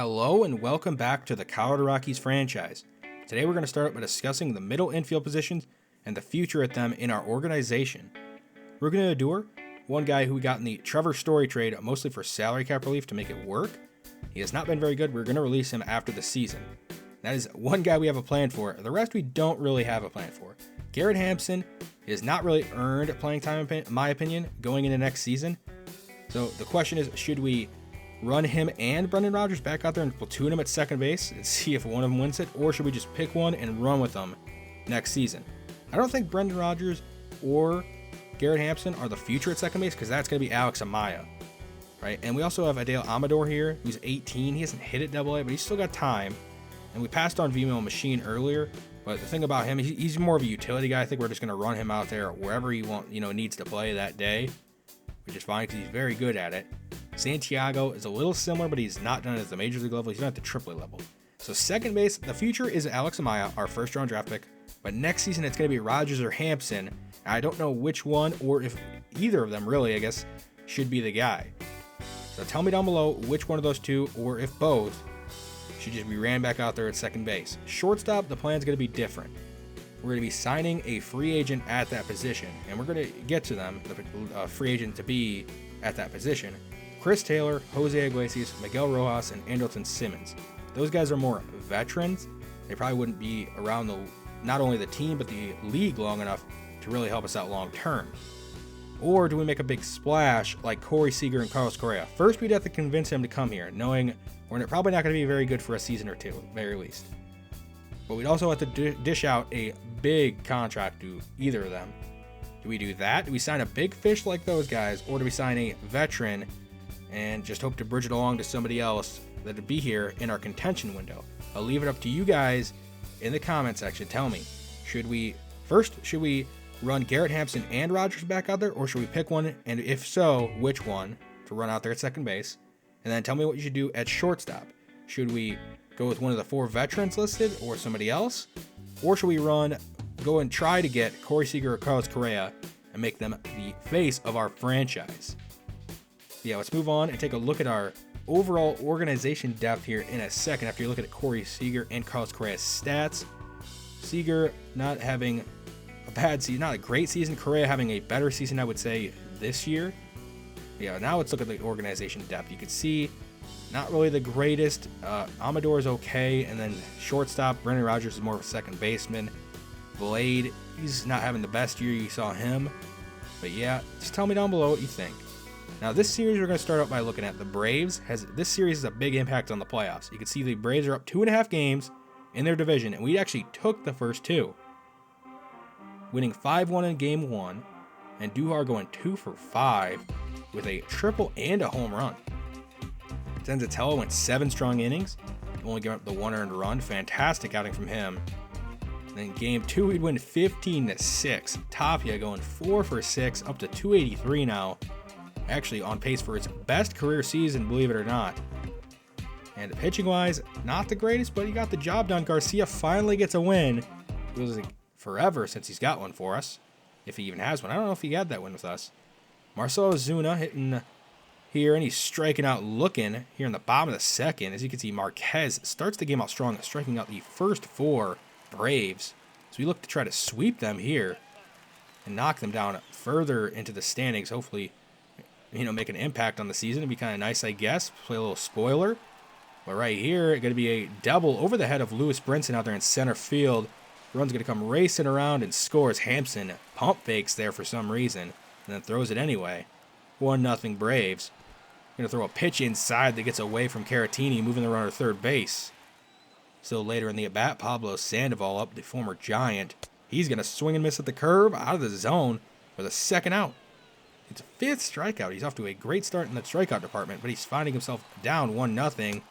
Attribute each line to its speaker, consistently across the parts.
Speaker 1: Hello and welcome back to the Colorado Rockies franchise. Today we're going to start by discussing the middle infield positions and the future at them in our organization. We're going to adore one guy who we got in the Trevor Story trade mostly for salary cap relief to make it work. He has not been very good. We're going to release him after the season. That is one guy we have a plan for. The rest we don't really have a plan for. Garrett Hampson has not really earned playing time, in my opinion, going into next season. So the question is, should we run him and Brendan Rodgers back out there and platoon him at second base and see if one of them wins it, or should we just pick one and run with them next season? I don't think Brendan Rodgers or Garrett Hampson are the future at second base because that's going to be Alex Amaya, right? And we also have Adele Amador here, who's 18. He hasn't hit at AA, but he's still got time. And we passed on Vimo Machine earlier, but the thing about him, he's more of a utility guy. I think we're just going to run him out there wherever he needs to play that day, which is fine because he's very good at it. Santiago is a little similar, but he's not done it at the major league level. He's not at the AAA level. So second base, the future is Alex Amaya, our first round draft pick. But next season, it's going to be Rodgers or Hampson. I don't know which one, or if either of them really, I guess, should be the guy. So tell me down below which one of those two, or if both, should just be ran back out there at second base. Shortstop, the plan's going to be different. We're going to be signing a free agent at that position, and we're going to get to them, the free agent to be at that position. Chris Taylor, Jose Iglesias, Miguel Rojas, and Andrelton Simmons. Those guys are more veterans. They probably wouldn't be around not only the team, but the league long enough to really help us out long term. Or do we make a big splash like Corey Seager and Carlos Correa? First, we'd have to convince him to come here, knowing we're probably not going to be very good for a season or two, at the very least. But we'd also have to dish out a big contract to either of them. Do we do that? Do we sign a big fish like those guys? Or do we sign a veteran and just hope to bridge it along to somebody else that'd be here in our contention window? I'll leave it up to you guys in the comment section. Tell me, should we run Garrett Hampson and Rodgers back out there, or should we pick one, and if so, which one to run out there at second base? And then tell me what you should do at shortstop. Should we go with one of the four veterans listed or somebody else, or should we go and try to get Corey Seager or Carlos Correa and make them the face of our franchise? Yeah, let's move on and take a look at our overall organization depth here in a second after you look at Corey Seager and Carlos Correa's stats. Seager not having a bad season, not a great season. Correa having a better season, I would say, this year. Yeah, now let's look at the organization depth. You can see not really the greatest. Amador is okay, and then shortstop, Brendan Rodgers is more of a second baseman. Blade, he's not having the best year you saw him. But yeah, just tell me down below what you think. Now, this series, we're going to start out by looking at the Braves. This series has a big impact on the playoffs. You can see the Braves are up 2.5 games in their division, and we actually took the first two, winning 5-1 in Game 1, and Duhar going 2 for 5 with a triple and a home run. Senzatella went 7 strong innings, only giving up the 1 earned run. Fantastic outing from him. And then Game 2, we'd win 15-6. Tapia going 4 for 6, up to 283 now. Actually on pace for his best career season, believe it or not. And pitching wise, not the greatest, but he got the job done. Garcia finally gets a win. It was like forever since he's got one for us, if he even has one. I don't know if he had that win with us. Marcelo Zuna hitting here, and he's striking out looking here in the bottom of the second. As you can see, Marquez starts the game out strong, striking out the first 4 Braves. So we look to try to sweep them here and knock them down further into the standings, hopefully make an impact on the season. It'd be kind of nice, I guess. Play a little spoiler. But right here, it's going to be a double over the head of Lewis Brinson out there in center field. Run's going to come racing around and scores. Hampson pump fakes there for some reason and then throws it anyway. 1-0 Braves. Going to throw a pitch inside that gets away from Caratini, moving the runner to third base. So later in the at-bat, Pablo Sandoval up, the former Giant. He's going to swing and miss at the curve out of the zone for the second out. It's a 5th strikeout. He's off to a great start in the strikeout department, but he's finding himself down 1-0. And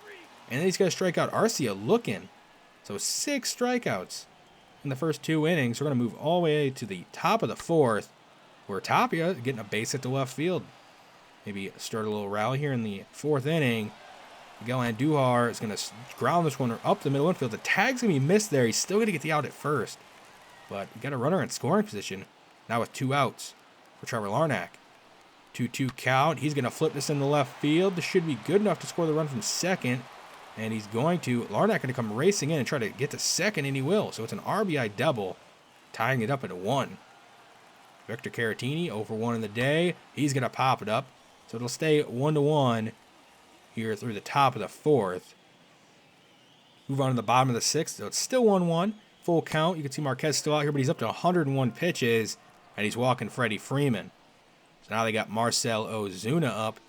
Speaker 1: then he's going to strike out Arcia looking. So 6 strikeouts in the first 2 innings. We're going to move all the way to the top of the 4th, where Tapia is getting a base hit to left field. Maybe start a little rally here in the 4th inning. Miguel Andujar is going to ground this one up the middle infield. The tag's going to be missed there. He's still going to get the out at first. But you got a runner in scoring position now with 2 outs for Trevor Larnach. 2-2 count. He's going to flip this into left field. This should be good enough to score the run from second. And he's going to, Larnach going to come racing in and try to get to second, and he will. So it's an RBI double, tying it up at 1. Victor Caratini, 0 for 1 in the day. He's going to pop it up. So it'll stay 1-1 here through the top of the 4th. Move on to the bottom of the 6th. So it's still 1-1. Full count. You can see Marquez still out here, but he's up to 101 pitches, and he's walking Freddie Freeman. So now they got Marcell Ozuna up.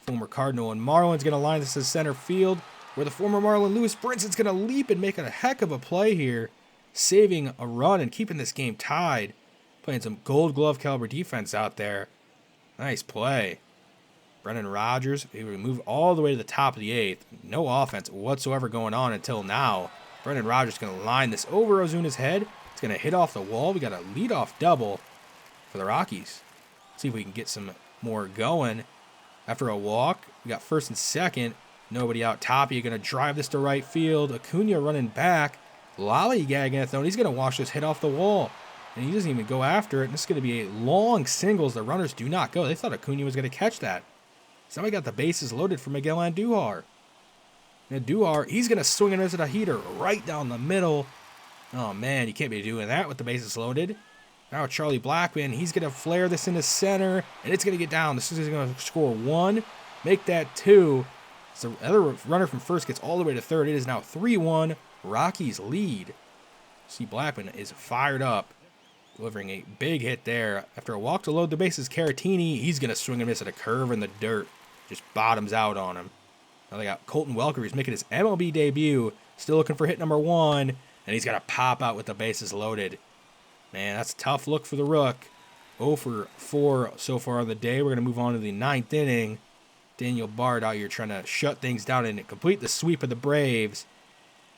Speaker 1: Former Cardinal and Marlins going to line this to center field, where the former Marlin Lewis Brinson's going to leap and make a heck of a play here, saving a run and keeping this game tied. Playing some Gold Glove caliber defense out there. Nice play. Brendan Rodgers, he would move all the way to the top of the 8th. No offense whatsoever going on until now. Brendan Rodgers is going to line this over Ozuna's head. It's going to hit off the wall. We got a leadoff double for the Rockies. See if we can get some more going. After a walk, we got first and second. Nobody out. Tapia going to drive this to right field. Acuna running back. Lollygagging it though. And he's going to watch this hit off the wall. And he doesn't even go after it. And this is going to be a long singles. The runners do not go. They thought Acuna was going to catch that. Somebody got the bases loaded for Miguel Andujar. And Andujar, he's going to swing and miss at a heater right down the middle. Oh, man, you can't be doing that with the bases loaded. Now Charlie Blackmon, he's going to flare this into center, and it's going to get down. This is going to score 1, make that 2. So the other runner from first gets all the way to third. It is now 3-1, Rockies lead. See, Blackmon is fired up, delivering a big hit there. After a walk to load the bases, Caratini, he's going to swing and miss at a curve in the dirt. Just bottoms out on him. Now they got Colton Welker, who's making his MLB debut, still looking for hit number 1, and he's got to pop out with the bases loaded. Man, that's a tough look for the Rook. 0 for 4 so far on the day. We're going to move on to the 9th inning. Daniel Bard out here trying to shut things down and complete the sweep of the Braves.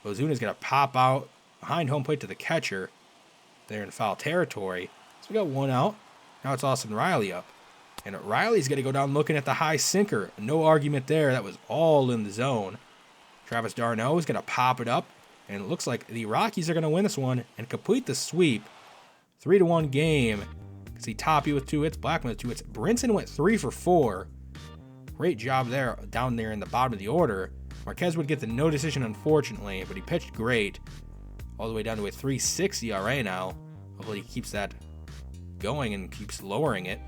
Speaker 1: Ozuna's going to pop out behind home plate to the catcher. They're in foul territory. So we got 1 out. Now it's Austin Riley up. And Riley's going to go down looking at the high sinker. No argument there. That was all in the zone. Travis d'Arnaud is going to pop it up. And it looks like the Rockies are going to win this one and complete the sweep. 3-1 game. You can see Tapia with 2 hits, Blackmon with 2 hits. Brinson went 3 for 4. Great job there, down there in the bottom of the order. Marquez would get the no decision, unfortunately, but he pitched great. All the way down to a 3.6 ERA now. Hopefully he keeps that going and keeps lowering it.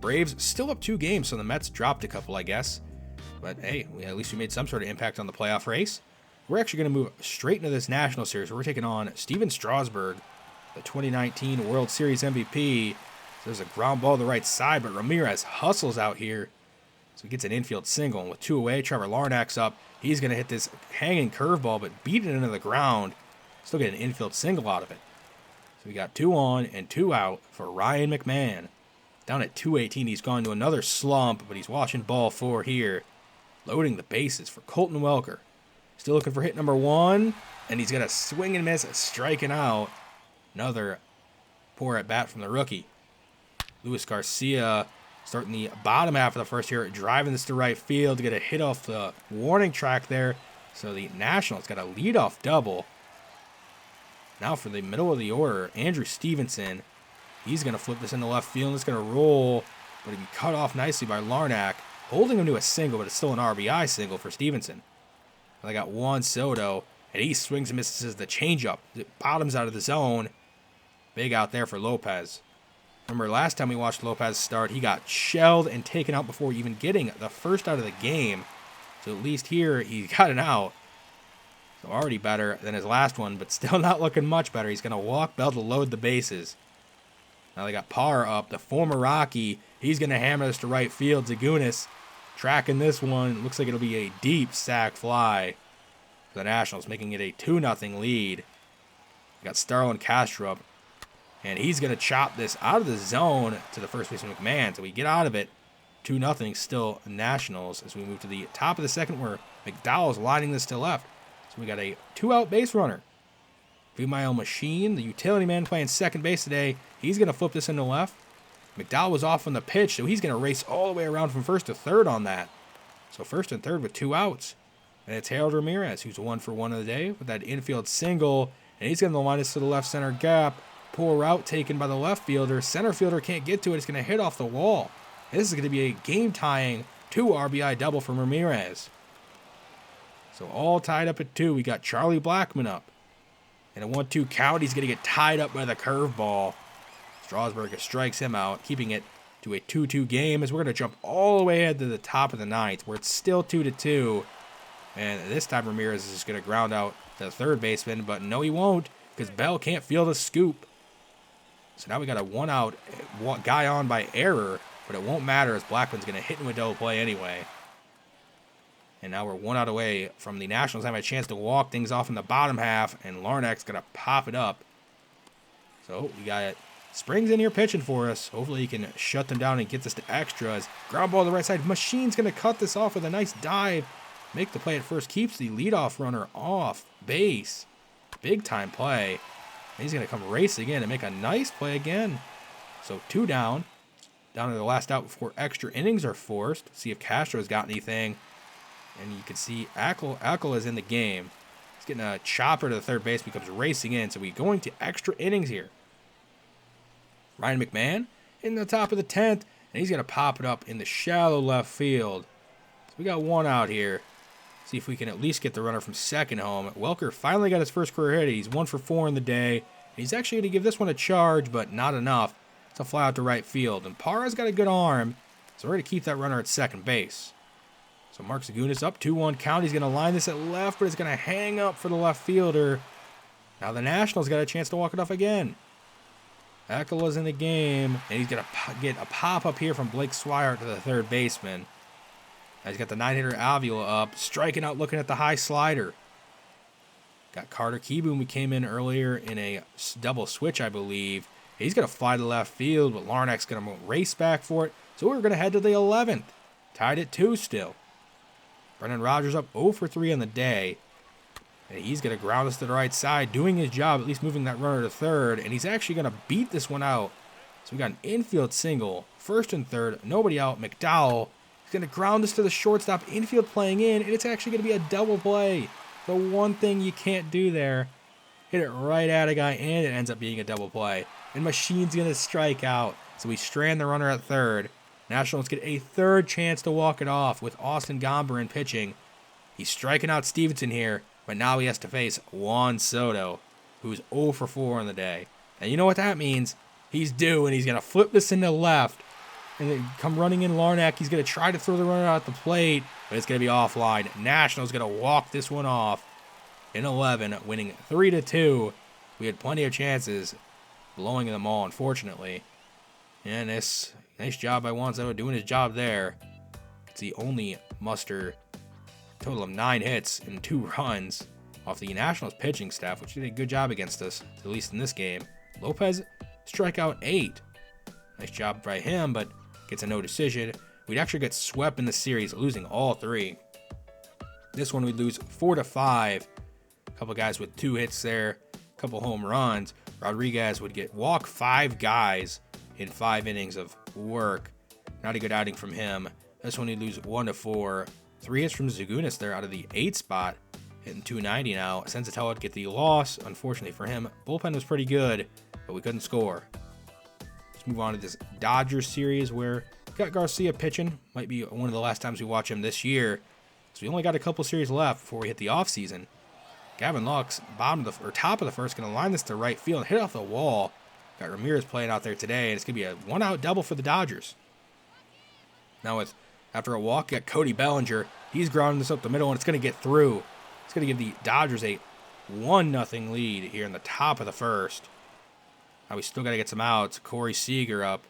Speaker 1: Braves still up 2 games, so the Mets dropped a couple, I guess. But hey, at least we made some sort of impact on the playoff race. We're actually going to move straight into this National Series. We're taking on Steven Strasburg, the 2019 World Series MVP. There's a ground ball to the right side, but Ramirez hustles out here. So he gets an infield single. And with 2 away, Trevor Larnach's up. He's going to hit this hanging curveball, but beat it into the ground. Still get an infield single out of it. So we got 2 on and 2 out for Ryan McMahon. Down at 218, he's gone to another slump, but he's watching ball 4 here. Loading the bases for Colton Welker. Still looking for hit number 1, and he's going to swing and miss, striking out. Another poor at-bat from the rookie. Luis Garcia starting the bottom half of the first here, driving this to right field to get a hit off the warning track there. So the Nationals got a leadoff double. Now for the middle of the order, Andrew Stevenson. He's going to flip this into left field, and it's going to roll, but he can cut off nicely by Larnach, holding him to a single, but it's still an RBI single for Stevenson. And they got Juan Soto, and he swings and misses the changeup. It bottoms out of the zone. Big out there for Lopez. Remember, last time we watched Lopez start, he got shelled and taken out before even getting the first out of the game. So at least here, he got an out. So already better than his last one, but still not looking much better. He's going to walk Bell to load the bases. Now they got Parr up, the former Rocky. He's going to hammer this to right field. Zagunis tracking this one. Looks like it'll be a deep sac fly for the Nationals, making it a 2-0 lead. We got Starlin Castro up, and he's going to chop this out of the zone to the first baseman McMahon. So we get out of it. 2-0 still Nationals as we move to the top of the second where McDowell's lining this to left. So we got a 2-out base runner. Vimael Machine, the utility man playing second base today, he's going to flip this into left. McDowell was off on the pitch, so he's going to race all the way around from first to third on that. So first and third with 2 outs. And it's Harold Ramirez, who's 1 for 1 of the day with that infield single. And he's going to line this to the left center gap. Poor route taken by the left fielder. Center fielder can't get to it. It's going to hit off the wall. And this is going to be a game-tying 2 RBI double from Ramirez. So all tied up at 2. We got Charlie Blackmon up. And a 1-2 count. He's going to get tied up by the curveball. Strasburg strikes him out, keeping it to a 2-2 game as we're going to jump all the way ahead to the top of the 9th, where it's still 2-2. And this time Ramirez is going to ground out the third baseman, but no, he won't, because Bell can't field a scoop. So now we got a 1-out guy on by error, but it won't matter as Blackman's going to hit him with double play anyway. And now we're 1 out away from the Nationals having a chance to walk things off in the bottom half, and Larnach's going to pop it up. So we got it. Springs in here pitching for us. Hopefully he can shut them down and get this to extras. Ground ball to the right side. Machine's going to cut this off with a nice dive. Make the play at first. Keeps the leadoff runner off base. Big time play. And he's going to come racing in and make a nice play again. So 2 down. Down to the last out before extra innings are forced. See if Castro's got anything. And you can see Ackle is in the game. He's getting a chopper to the third base. Becomes racing in. So we're going to extra innings here. Ryan McMahon in the top of the 10th, and he's going to pop it up in the shallow left field. So we got 1 out here. See if we can at least get the runner from second home. Welker finally got his first career hit. He's 1 for 4 in the day. He's actually going to give this one a charge, but not enough. It's a fly out to right field. And Parra's got a good arm, so we're going to keep that runner at second base. So Mark Zagunis up 2-1 count. He's going to line this at left, but it's going to hang up for the left fielder. Now the Nationals got a chance to walk it off again. Acola's in the game, and he's going to get a pop-up here from Blake Swihart to the third baseman. Now he's got the 9-hitter Avila up, striking out looking at the high slider. Got Carter Kieboom, who came in earlier in a double switch, I believe. He's going to fly to left field, but Larnach's going to race back for it. So we're going to head to the 11th. Tied at 2 still. Brendan Rodgers up 0 for 3 on the day. And he's going to ground us to the right side, doing his job, at least moving that runner to third. And he's actually going to beat this one out. So we got an infield single, first and third, nobody out. McDowell is going to ground us to the shortstop, infield playing in, and it's actually going to be a double play. The one thing you can't do there, hit it right at a guy, and it ends up being a double play. And Machine's going to strike out. So we strand the runner at third. Nationals get a third chance to walk it off with Austin Gomber in pitching. He's striking out Stevenson here. But now he has to face Juan Soto, who's 0 for 4 on the day. And you know what that means? He's due, and he's going to flip this into left. And then come running in Larnach. He's going to try to throw the runner out the plate, but it's going to be offline. Nationals going to walk this one off in 11, winning 3-2. We had plenty of chances, blowing them all, unfortunately. And this nice job by Juan Soto doing his job there. It's the only muster total of 9 hits and 2 runs off the Nationals pitching staff, which did a good job against us, at least in this game. Lopez strikeout 8. Nice job by him, but gets a no decision. We'd actually get swept in the series, losing all 3. This one we'd lose 4-5. A couple guys with 2 hits there, a couple home runs. Rodriguez would walk 5 guys in 5 innings of work. Not a good outing from him. This one he'd lose 1-4. 3 hits from Zagunis there out of the 8 spot, hitting 290 now. Sensatella would get the loss, unfortunately for him. Bullpen was pretty good, but we couldn't score. Let's move on to this Dodgers series where we got Garcia pitching. Might be one of the last times we watch him this year. So we only got a couple series left before we hit the offseason. Gavin Lux, top of the first, going to line this to right field and hit off the wall. Got Ramirez playing out there today, and it's going to be a 1-out double for the Dodgers. Now after a walk, got Cody Bellinger. He's grounding this up the middle, and it's going to get through. It's going to give the Dodgers a 1-0 lead here in the top of the first. Now we still got to get some outs. Corey Seager up.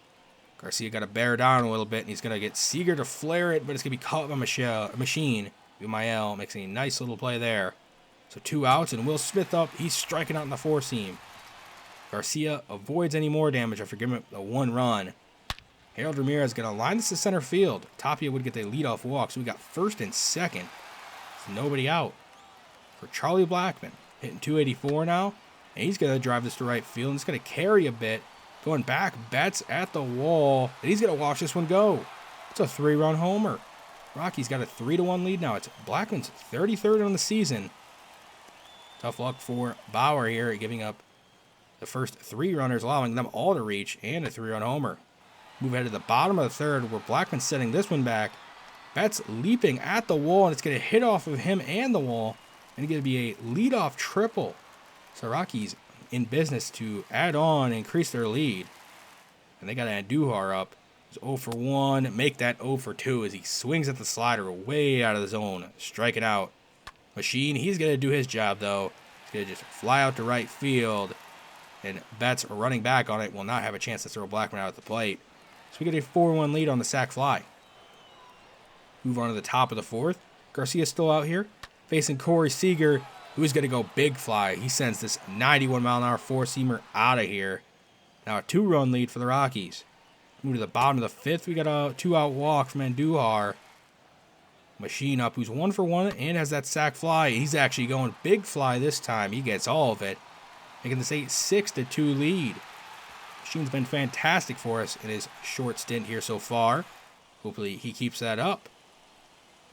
Speaker 1: Garcia got to bear down a little bit, and he's going to get Seager to flare it, but it's going to be caught by Machine. Umael makes a nice little play there. So 2 outs, and Will Smith up. He's striking out in the 4-seam. Garcia avoids any more damage after giving up a 1 run. Harold Ramirez going to line this to center field. Tapia would get the leadoff walk, so we got first and second. There's nobody out for Charlie Blackmon. Hitting 284 now, and he's going to drive this to right field, and it's going to carry a bit. Going back, Betts at the wall, and he's going to watch this one go. It's a 3-run homer. Rockies got a 3-1 lead now. It's Blackmon's 33rd on the season. Tough luck for Bauer here, giving up the first 3 runners, allowing them all to reach, and a 3-run homer. Move ahead to the bottom of the third, where Blackmon's setting this one back. Betts leaping at the wall, and it's going to hit off of him and the wall, and it's going to be a leadoff triple. So Rockies in business to add on and increase their lead. And they got Andujar up. It's 0 for 1. Make that 0 for 2 as he swings at the slider way out of the zone. Strike it out. Machine, he's going to do his job, though. He's going to just fly out to right field. And Betts running back on it will not have a chance to throw Blackman out at the plate. So we get a 4-1 lead on the sac fly. Move on to the top of the fourth. Garcia's still out here facing Corey Seager, who's going to go big fly. He sends this 91-mile-an-hour four-seamer out of here. Now a 2-run lead for the Rockies. Move to the bottom of the fifth. We got a 2-out walk from Andujar. Machine up, who's 1 for 1 and has that sac fly. He's actually going big fly this time. He gets all of it, making this a 6-2 lead. Machine's been fantastic for us in his short stint here so far. Hopefully he keeps that up.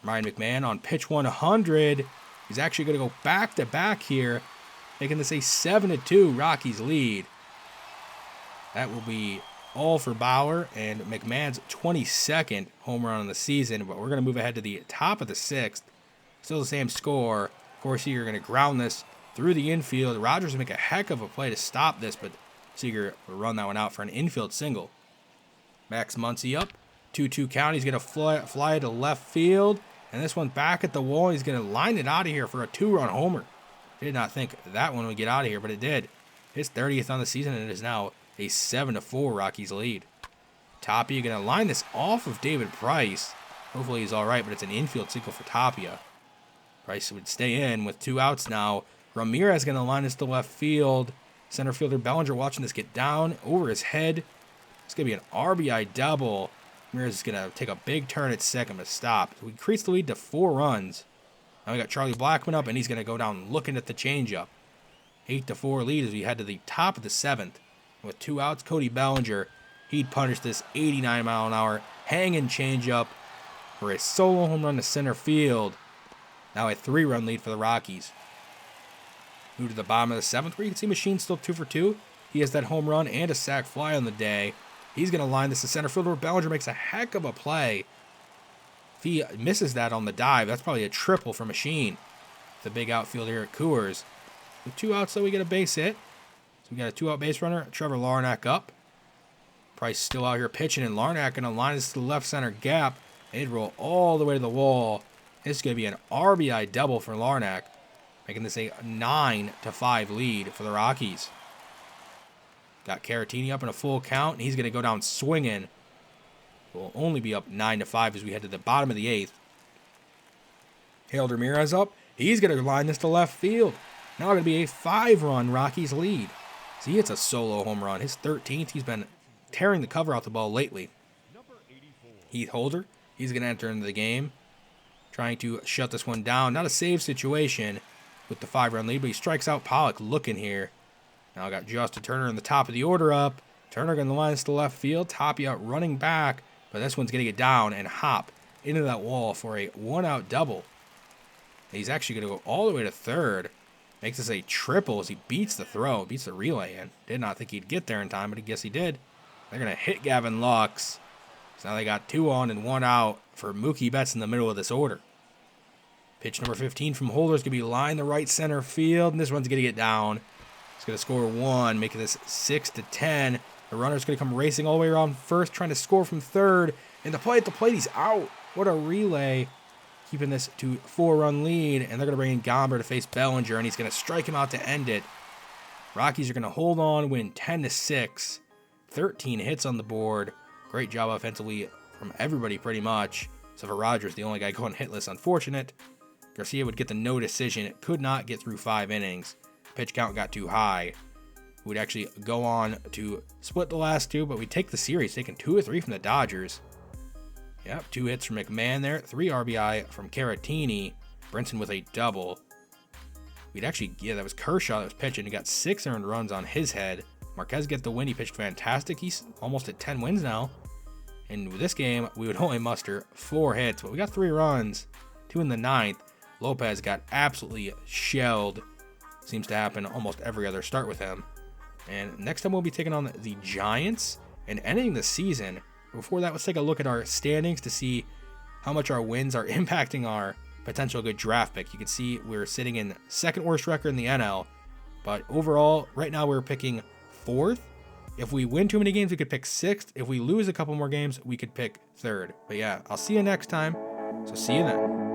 Speaker 1: Ryan McMahon on pitch 100. He's actually going to go back-to-back here, making this a 7-2 Rockies lead. That will be all for Bauer and McMahon's 22nd home run of the season. But we're going to move ahead to the top of the sixth. Still the same score. Corey Seager going to ground this through the infield. Rogers will make a heck of a play to stop this, but Seager will run that one out for an infield single. Max Muncy up. 2-2 count. He's going to fly to left field. And this one back at the wall. He's going to line it out of here for a 2-run homer. Did not think that one would get out of here, but it did. His 30th on the season, and it is now a 7-4 Rockies lead. Tapia going to line this off of David Price. Hopefully he's all right, but it's an infield single for Tapia. Price would stay in with 2 outs now. Ramirez going to line this to left field. Center fielder Bellinger watching this get down over his head. It's going to be an RBI double. Ramirez is going to take a big turn at second, but stop. We increase the lead to 4 runs. Now we got Charlie Blackman up, and he's going to go down looking at the changeup. 8-4 lead as we head to the top of the 7th. With 2 outs, Cody Bellinger, he'd punish this 89-mile-an-hour hanging changeup for a solo home run to center field. Now a 3-run lead for the Rockies. Move to the bottom of the 7th, where you can see Machine still 2 for 2. He has that home run and a sac fly on the day. He's going to line this to center field where Bellinger makes a heck of a play. If he misses that on the dive, that's probably a triple for Machine. The big outfield here at Coors. With 2 outs, though, we get a base hit. So we got a 2-out base runner, Trevor Larnach up. Price still out here pitching, and Larnach going to line this to the left center gap. They'd roll all the way to the wall. This is going to be an RBI double for Larnach, making this a 9-5 lead for the Rockies. Got Caratini up in a full count, and he's going to go down swinging. We'll only be up 9-5 as we head to the bottom of the 8th. Harold Ramirez up. He's going to line this to left field. Now going to be a 5-run Rockies lead. See, it's a solo home run. His 13th. He's been tearing the cover off the ball lately. Heath Holder, he's going to enter into the game, trying to shut this one down. Not a save situation with the 5-run lead, but he strikes out Pollock looking here. Now I got Justin Turner in the top of the order up. Turner going to line this to left field. Tapia running back, but this one's going to get down and hop into that wall for a 1-out double. He's actually going to go all the way to third. Makes this a triple as he beats the throw, beats the relay in. Did not think he'd get there in time, but I guess he did. They're going to hit Gavin Lux. So now they got 2 on and 1 out for Mookie Betts in the middle of this order. Pitch number 15 from Holder is going to be lined to right center field, and this one's going to get down. It's going to score 1, making this 6-10. The runner's going to come racing all the way around first, trying to score from third. And the play at the plate, he's out. What a relay. Keeping this to 4-run lead, and they're going to bring in Gomber to face Bellinger, and he's going to strike him out to end it. Rockies are going to hold on, win 10-6. 13 hits on the board. Great job offensively from everybody pretty much. So for Rogers, the only guy going hitless, unfortunate. Garcia would get the no decision. It could not get through 5 innings. Pitch count got too high. We'd actually go on to split the last 2, but we take the series, taking 2 or 3 from the Dodgers. Yep, 2 hits from McMahon there, 3 RBI from Caratini. Brinson with a double. We'd actually, that was Kershaw that was pitching. He got 6 earned runs on his head. Marquez get the win. He pitched fantastic. He's almost at 10 wins now. And with this game, we would only muster 4 hits, but we got 3 runs, 2 in the 9th. Lopez got absolutely shelled. Seems to happen almost every other start with him. And next time we'll be taking on the Giants and ending the season. Before that, let's take a look at our standings to see how much our wins are impacting our potential good draft pick. You can see we're sitting in second worst record in the NL, but overall, right now we're picking 4th. If we win too many games, we could pick 6th. If we lose a couple more games, we could pick 3rd. But yeah, I'll see you next time. So see you then.